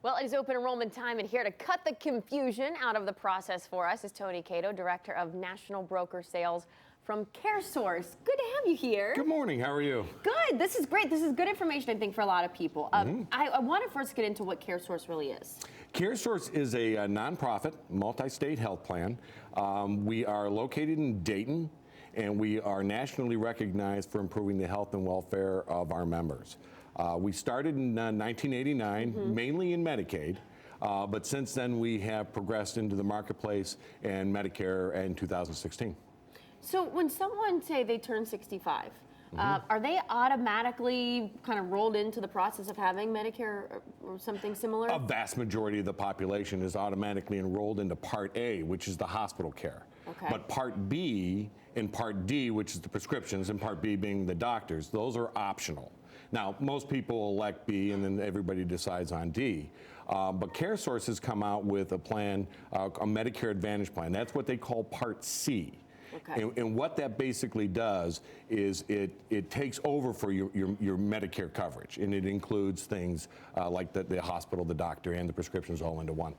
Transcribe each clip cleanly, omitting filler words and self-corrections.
Well, it is open enrollment time, and here to cut the confusion out of the process for us is Tony Cato, Director of National Broker Sales from CareSource. Good to have you here. Good morning. How are you? Good. This is great. This is good information, I think, for a lot of people. I want to first get into what CareSource really is. CareSource is a nonprofit, multi-state health plan. We are located in Dayton, and we are nationally recognized for improving the health and welfare of our members. We started in 1989, mainly in Medicaid, but since then we have progressed into the marketplace and Medicare in 2016. So when someone, say, they turn 65, are they automatically kind of rolled into the process of having Medicare or something similar? A vast majority of the population is automatically enrolled into Part A, which is the hospital care. Okay. But Part B and Part D, which is the prescriptions, and Part B being the doctors, those are optional. Now, most people elect B, and then everybody decides on D. But CareSource has come out with a plan, a Medicare Advantage plan. That's what they call Part C. Okay. And what that basically does is it takes over for your Medicare coverage, and it includes things like the hospital, the doctor, and the prescriptions all into one.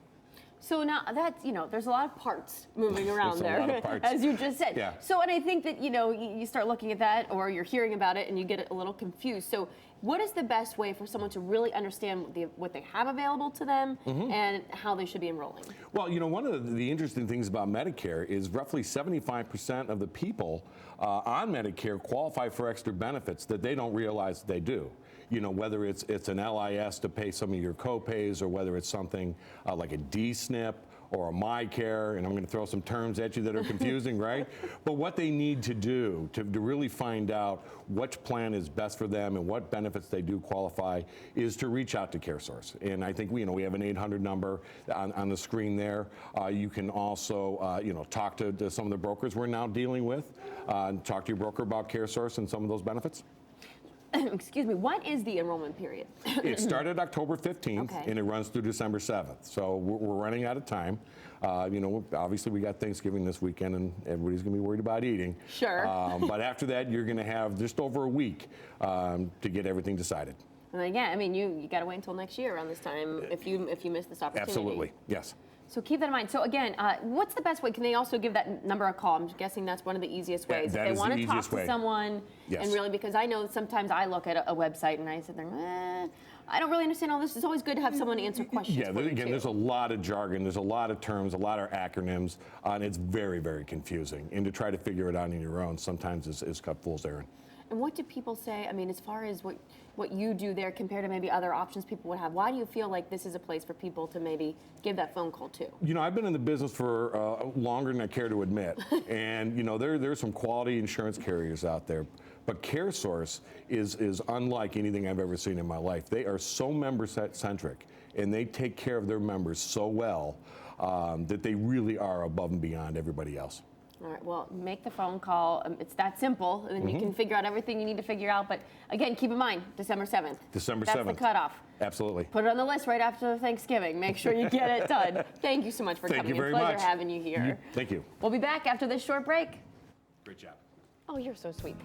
So now that's, there's a lot of parts moving around there, a lot of parts. as you just said. Yeah. So, and I think that, you start looking at that, or you're hearing about it and you get a little confused. So what is the best way for someone to really understand what they have available to them and how they should be enrolling? Well, one of the interesting things about Medicare is roughly 75% of the people on Medicare qualify for extra benefits that they don't realize they do. Whether it's an LIS to pay some of your co-pays, or whether it's something like a D-SNP or a MyCare, and I'm going to throw some terms at you that are confusing, right? But what they need to do to really find out which plan is best for them and what benefits they do qualify is to reach out to CareSource. And I think we have an 800 number on the screen there. You can also talk to some of the brokers we're now dealing with, talk to your broker about CareSource and some of those benefits. Excuse me, what is the enrollment period? It started October 15th, Okay. and it runs through December 7th. So we're running out of time. Obviously we got Thanksgiving this weekend, and everybody's going to be worried about eating. Sure. But after that, you're going to have just over a week to get everything decided. And again, you got to wait until next year around this time if you miss this opportunity. Absolutely, yes. So keep that in mind. So again, what's the best way? Can they also give that number a call? I'm guessing that's one of the easiest ways. That if is they want the to talk easiest to way. someone, Yes. and really, because I know sometimes I look at a website and I sit there, I don't really understand all this. It's always good to have someone answer questions. Yeah, for you again, too. there's a lot of jargon, there's a lot of terms, a lot of acronyms, and it's very, very confusing. And to try to figure it out on your own sometimes is cut fool's errand. And what do people say? I mean, as far as what you do there compared to maybe other options people would have, why do you feel like this is a place for people to maybe give that phone call to? I've been in the business for longer than I care to admit. And, there's some quality insurance carriers out there. But CareSource is unlike anything I've ever seen in my life. They are so member-centric, and they take care of their members so well that they really are above and beyond everybody else. All right, well, make the phone call. It's that simple, and then you can figure out everything you need to figure out. But again, keep in mind, December 7th. December 7th. That's the cutoff. Absolutely. Put it on the list right after Thanksgiving. Make sure you get it done. Thank you so much for coming. Thank you very Pleasure much. having you here. Thank you. We'll be back after this short break. Great job. Oh, you're so sweet.